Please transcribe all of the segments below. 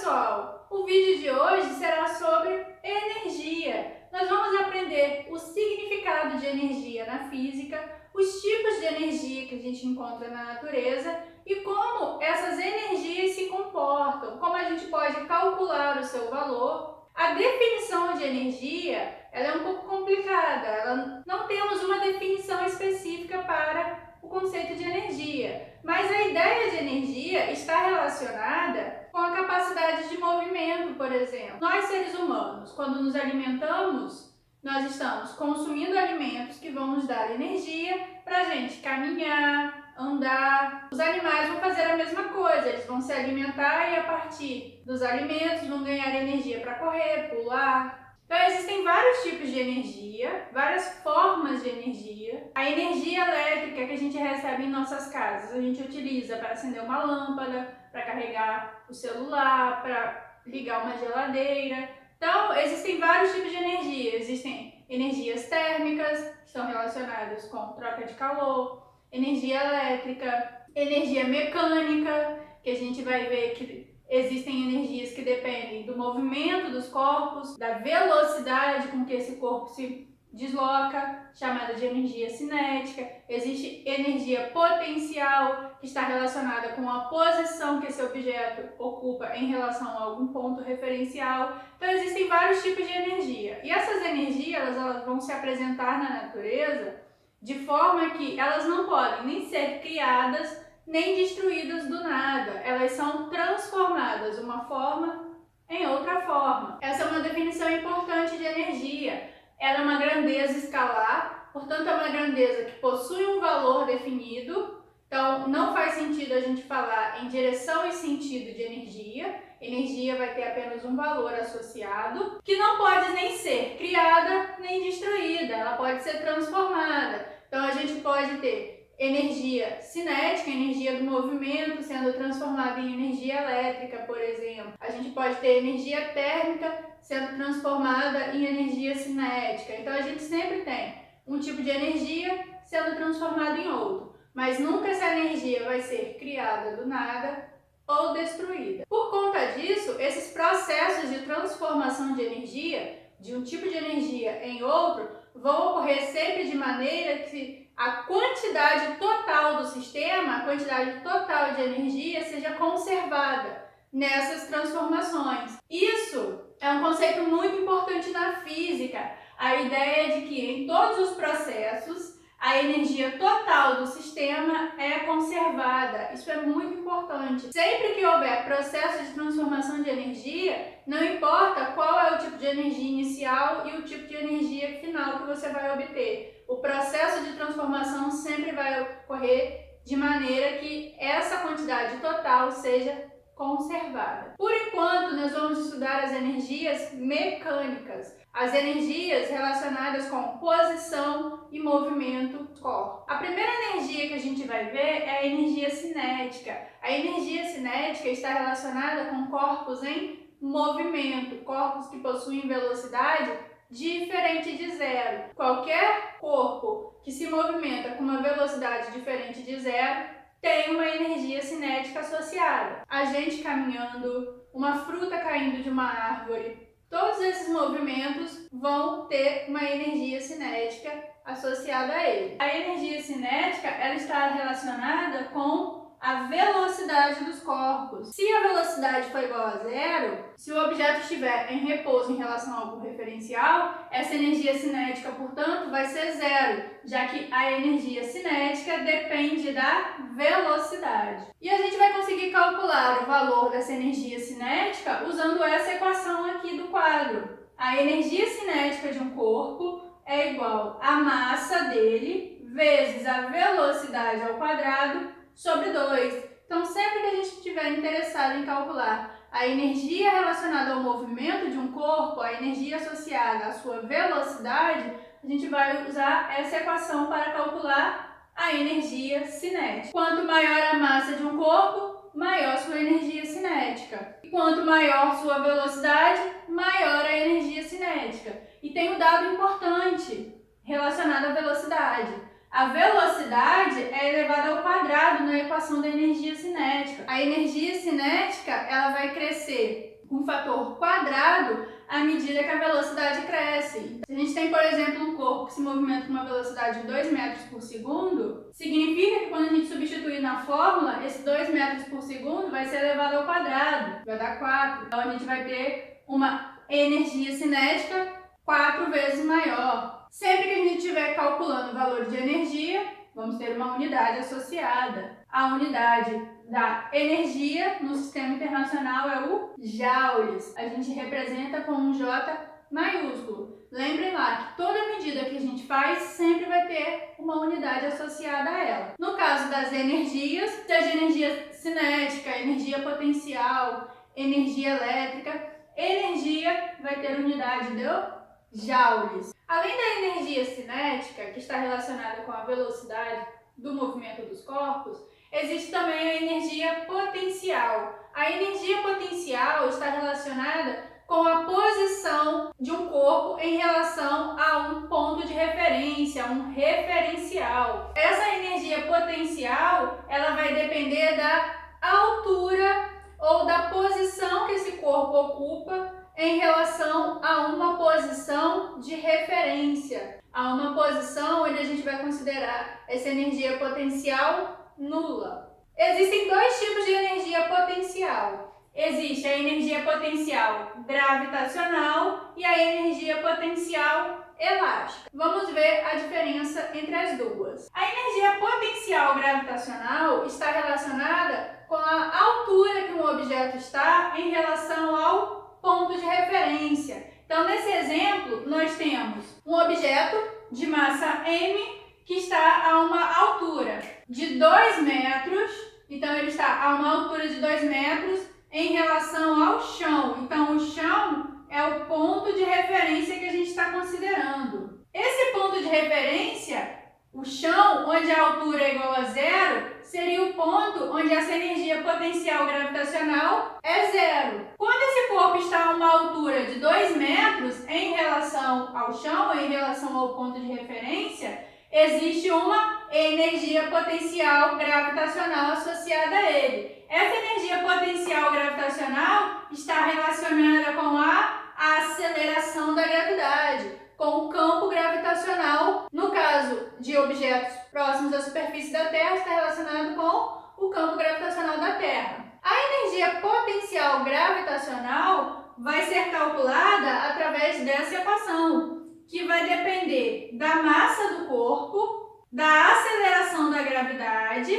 pessoal! O vídeo de hoje será sobre energia. Nós vamos aprender o significado de energia na física, os tipos de energia que a gente encontra na natureza e como essas energias se comportam, como a gente pode calcular o seu valor. A definição de energia ela é um pouco complicada, não temos uma definição específica para o conceito de energia, mas a ideia de energia está relacionada com a capacidade de movimento, por exemplo. Nós, seres humanos, quando nos alimentamos, nós estamos consumindo alimentos que vão nos dar energia para a gente caminhar, andar. Os animais vão fazer a mesma coisa, eles vão se alimentar e a partir dos alimentos vão ganhar energia para correr, pular. Então existem vários tipos de energia, várias formas de energia. A energia elétrica que a gente recebe em nossas casas, a gente utiliza para acender uma lâmpada, para carregar o celular, para ligar uma geladeira. Então existem vários tipos de energia. Existem energias térmicas, que estão relacionadas com troca de calor, energia elétrica, energia mecânica, que a gente vai ver que existem energias que dependem do movimento dos corpos, da velocidade com que esse corpo se desloca, chamada de energia cinética. Existe energia potencial, que está relacionada com a posição que esse objeto ocupa em relação a algum ponto referencial. Então existem vários tipos de energia. E essas energias elas vão se apresentar na natureza de forma que elas não podem nem ser criadas nem destruídas do nada, elas são transformadas uma forma em outra forma. Essa é uma definição importante de energia. Ela é uma grandeza escalar, portanto é uma grandeza que possui um valor definido, então não faz sentido a gente falar em direção e sentido de energia. Energia vai ter apenas um valor associado, que não pode nem ser criada nem destruída, ela pode ser transformada. Então a gente pode ter energia cinética, energia do movimento sendo transformada em energia elétrica, por exemplo. A gente pode ter energia térmica sendo transformada em energia cinética. Então a gente sempre tem um tipo de energia sendo transformado em outro, mas nunca essa energia vai ser criada do nada ou destruída. Por conta disso, esses processos de transformação de energia, de um tipo de energia em outro, vão ocorrer sempre de maneira que a quantidade total do sistema, a quantidade total de energia seja conservada nessas transformações. Isso é um conceito muito importante na física, a ideia de que em todos os processos a energia total do sistema é conservada. Isso é muito importante. Sempre que houver processo de transformação de energia, não importa qual é o tipo de energia inicial e o tipo de energia final que você vai obter. O processo de transformação sempre vai ocorrer de maneira que essa quantidade total seja conservada. Por enquanto, nós vamos estudar as energias mecânicas, as energias relacionadas com posição e movimento do corpo. A primeira energia que a gente vai ver é a energia cinética. A energia cinética está relacionada com corpos em movimento, corpos que possuem velocidade diferente de zero. Qualquer corpo que se movimenta com uma velocidade diferente de zero tem uma energia cinética associada. A gente caminhando, uma fruta caindo de uma árvore, todos esses movimentos vão ter uma energia cinética associada a ele. A energia cinética ela está relacionada com a velocidade dos corpos. Se a velocidade for igual a zero, se o objeto estiver em repouso em relação a algum referencial, essa energia cinética, portanto, vai ser zero, já que a energia cinética depende da velocidade. E a gente vai conseguir calcular o valor dessa energia cinética usando essa equação aqui do quadro. A energia cinética de um corpo é igual à massa dele vezes a velocidade ao quadrado sobre 2. Então, sempre que a gente estiver interessado em calcular a energia relacionada ao movimento de um corpo, a energia associada à sua velocidade, a gente vai usar essa equação para calcular a energia cinética. Quanto maior a massa de um corpo, maior sua energia cinética. E quanto maior sua velocidade, maior a energia cinética. E tem um dado importante relacionado à velocidade. A velocidade é elevada ao quadrado na equação da energia cinética. A energia cinética ela vai crescer com fator quadrado à medida que a velocidade cresce. Se a gente tem, por exemplo, um corpo que se movimenta com uma velocidade de 2 metros por segundo, significa que quando a gente substituir na fórmula, esse 2 metros por segundo vai ser elevado ao quadrado, vai dar 4. Então a gente vai ter uma energia cinética 4 vezes maior. Sempre que a gente estiver calculando o valor de energia, vamos ter uma unidade associada. A unidade da energia no sistema internacional é o joules. A gente representa com um J maiúsculo. Lembrem lá que toda medida que a gente faz sempre vai ter uma unidade associada a ela. No caso das energias, seja energia cinética, energia potencial, energia elétrica, energia vai ter unidade de joules. Além da energia cinética, que está relacionada com a velocidade do movimento dos corpos, existe também a energia potencial. A energia potencial está relacionada com a posição de um corpo em relação a um ponto de referência, um referencial. Essa energia potencial, ela vai depender da altura ou da posição que esse corpo ocupa em relação a uma posição de referência, a uma posição onde a gente vai considerar essa energia potencial nula. Existem dois tipos de energia potencial. Existe a energia potencial gravitacional e a energia potencial elástica. Vamos ver a diferença entre as duas. A energia potencial gravitacional está relacionada com a altura que um objeto está em relação ao ponto de referência. Então, nesse exemplo, nós temos um objeto de massa m que está a uma altura de 2 metros. Então, ele está a uma altura de 2 metros em relação ao chão. Então, o chão é o ponto de referência que a gente está considerando. Esse ponto de referência, o chão, onde a altura é igual a zero, seria o ponto onde essa energia potencial gravitacional é zero. Quando esse corpo está a uma altura de 2 metros em relação ao chão, em relação ao ponto de referência, existe uma energia potencial gravitacional associada a ele. Essa energia potencial gravitacional está relacionada com a aceleração da gravidade, com o campo gravitacional. No caso de objetos próximos à superfície da Terra, está relacionado com o campo gravitacional da Terra. A energia potencial gravitacional vai ser calculada através dessa equação, que vai depender da massa do corpo, da aceleração da gravidade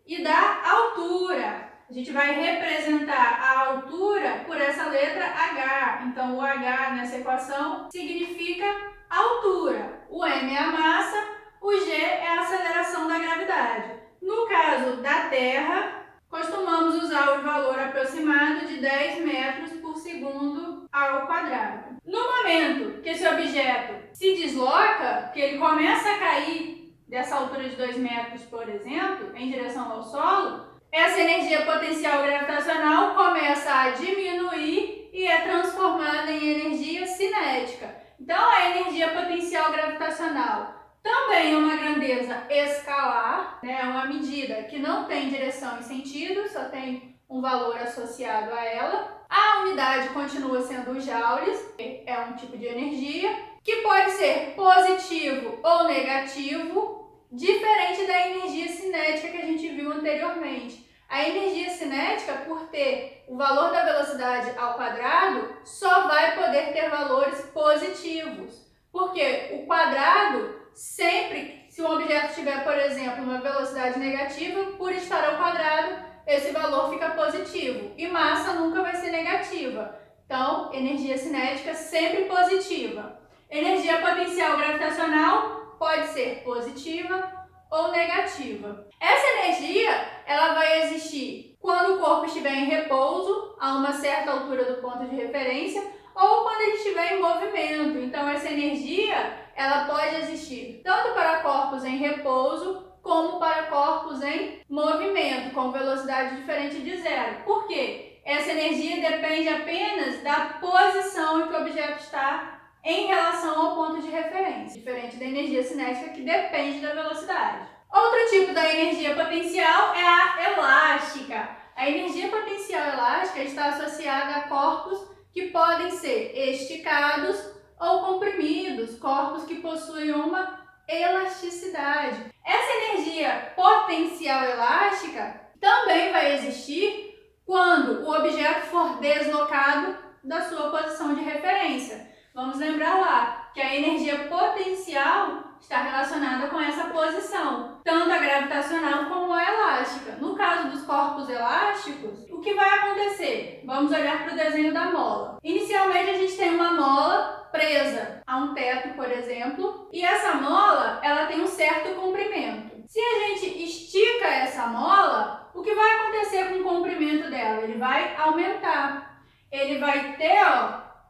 e da altura. A gente vai representar a altura por essa letra H. Então, o H nessa equação significa altura. O m é a massa, o g é a aceleração da gravidade. No caso da Terra, costumamos usar o valor aproximado de 10 metros por segundo ao quadrado. No momento que esse objeto se desloca, que ele começa a cair dessa altura de 2 metros, por exemplo, em direção ao solo, essa energia potencial gravitacional começa a diminuir e é transformada em energia cinética. Então, a energia potencial gravitacional também é uma grandeza escalar, é uma medida que não tem direção e sentido, só tem um valor associado a ela. A unidade continua sendo o joules, que é um tipo de energia, que pode ser positivo ou negativo, diferente da energia cinética que a gente viu anteriormente. A energia cinética, por ter o valor da velocidade ao quadrado, só vai poder ter valores positivos. Porque o quadrado, sempre, se um objeto tiver, por exemplo, uma velocidade negativa, por estar ao quadrado, esse valor fica positivo. E massa nunca vai ser negativa. Então, energia cinética sempre positiva. Energia potencial gravitacional pode ser positiva ou negativa. Essa energia, ela vai existir quando o corpo estiver em repouso, a uma certa altura do ponto de referência, ou quando ele estiver em movimento. Então, essa energia, ela pode existir tanto para corpos em repouso, como para corpos em movimento, com velocidade diferente de zero. Por quê? Essa energia depende apenas da posição em que o objeto está em relação ao ponto de referência, diferente da energia cinética, que depende da velocidade. Outro tipo da energia potencial é a elástica. A energia potencial elástica está associada a corpos que podem ser esticados ou comprimidos, corpos que possuem uma elasticidade. Essa energia potencial elástica também vai existir quando o objeto for deslocado da sua posição de referência. Vamos lembrar lá que a energia potencial está relacionada com essa posição, tanto a gravitacional como a elástica. No caso dos corpos elásticos, o que vai acontecer? Vamos olhar para o desenho da mola. Inicialmente a gente tem uma mola presa a um teto, por exemplo, e essa mola ela tem um certo comprimento. Se a gente estica essa mola, o que vai acontecer com o comprimento dela? Ele vai aumentar. Ele vai ter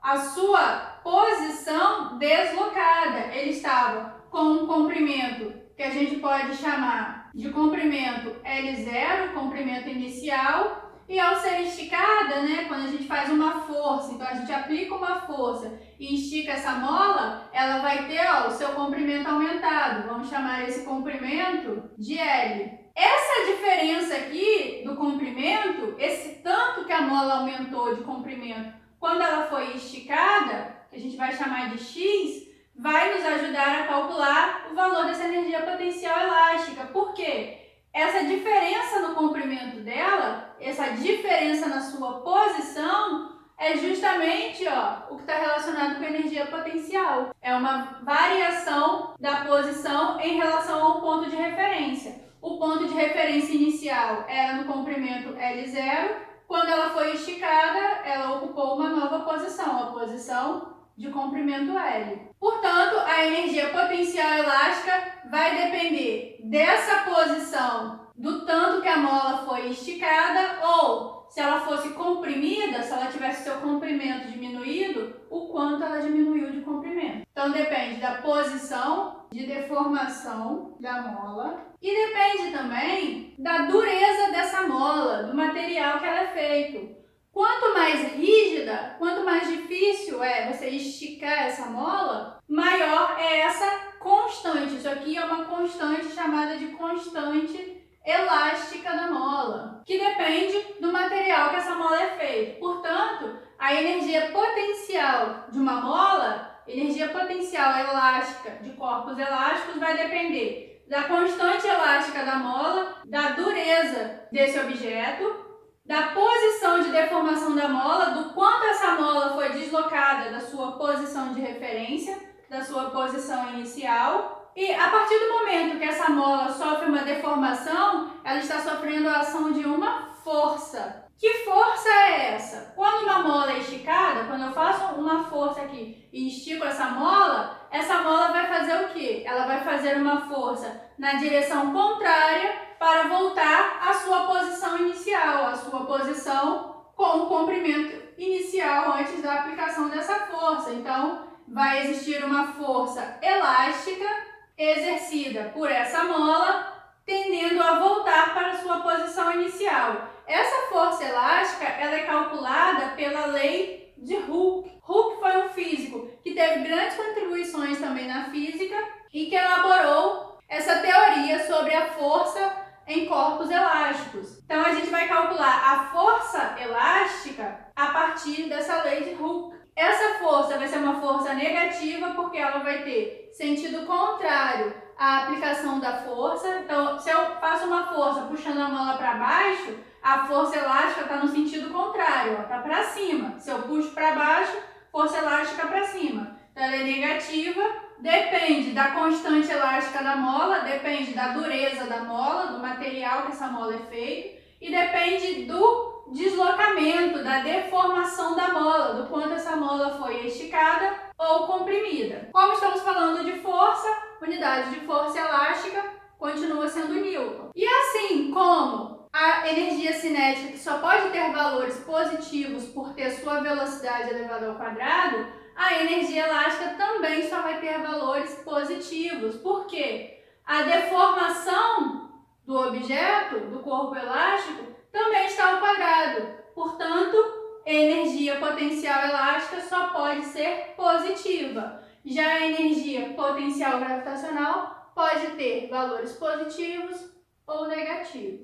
a sua posição deslocada. Ele estava com um comprimento que a gente pode chamar de comprimento L0, comprimento inicial, e ao ser esticada, quando a gente faz uma força, então a gente aplica uma força e estica essa mola, ela vai ter o seu comprimento aumentado. Vamos chamar esse comprimento de L. Essa diferença aqui do comprimento, esse tanto que a mola aumentou de comprimento quando ela foi esticada, que a gente vai chamar de X, vai nos ajudar a calcular o valor dessa energia potencial elástica. Por quê? Essa diferença no comprimento dela, essa diferença na sua posição, é justamente o que está relacionado com a energia potencial. É uma variação da posição em relação ao ponto de referência. O ponto de referência inicial era no comprimento L0. Quando ela foi esticada, ela ocupou uma nova posição, a posição de comprimento L. Portanto, a energia potencial elástica vai depender dessa posição, do tanto que a mola foi esticada, ou se ela fosse comprimida, se ela tivesse seu comprimento diminuído, o quanto ela diminuiu de comprimento. Então depende da posição de deformação da mola e depende também da dureza dessa mola, do material que ela é feito. Quanto mais rígida, quanto mais difícil é você esticar essa mola, maior é essa constante. Isso aqui é uma constante chamada de constante elástica da mola, que depende do material que essa mola é feita. Portanto, a energia potencial de uma mola, energia potencial elástica de corpos elásticos, vai depender da constante elástica da mola, da dureza desse objeto, da posição de deformação da mola, do quanto essa mola foi deslocada da sua posição de referência, da sua posição inicial. E a partir do momento que essa mola sofre uma deformação, ela está sofrendo a ação de uma força. Que força é essa? Quando uma mola é esticada, quando eu faço uma força aqui e estico essa mola vai fazer o quê? Ela vai fazer uma força na direção contrária para voltar à sua posição inicial, à sua posição com o comprimento inicial antes da aplicação dessa força. Então, vai existir uma força elástica exercida por essa mola, tendendo a voltar para a sua posição inicial. Essa força elástica ela é calculada pela lei de Hooke. Hooke foi um físico que teve grandes contribuições também na física e que elaborou essa teoria sobre a força em corpos elásticos. Então, a gente vai calcular a força elástica a partir dessa lei de Hooke. Essa força vai ser uma força negativa porque ela vai ter sentido contrário à aplicação da força. Então, se eu faço uma força puxando a mola para baixo, a força elástica está no sentido contrário, está para cima. Se eu puxo para baixo, força elástica para cima. Então, ela é negativa, depende da constante elástica da mola, depende da dureza da mola, do material que essa mola é feita, e depende do deslocamento, da deformação da mola, do quanto essa mola foi esticada ou comprimida. Como estamos falando de força, unidade de força elástica continua sendo Newton. E assim como a energia cinética, que só pode ter valores positivos por ter sua velocidade elevada ao quadrado, a energia elástica também só vai ter valores positivos. Por quê? A deformação do objeto, do corpo elástico, também está ao quadrado. Portanto, a energia potencial elástica só pode ser positiva. Já a energia potencial gravitacional pode ter valores positivos ou negativos.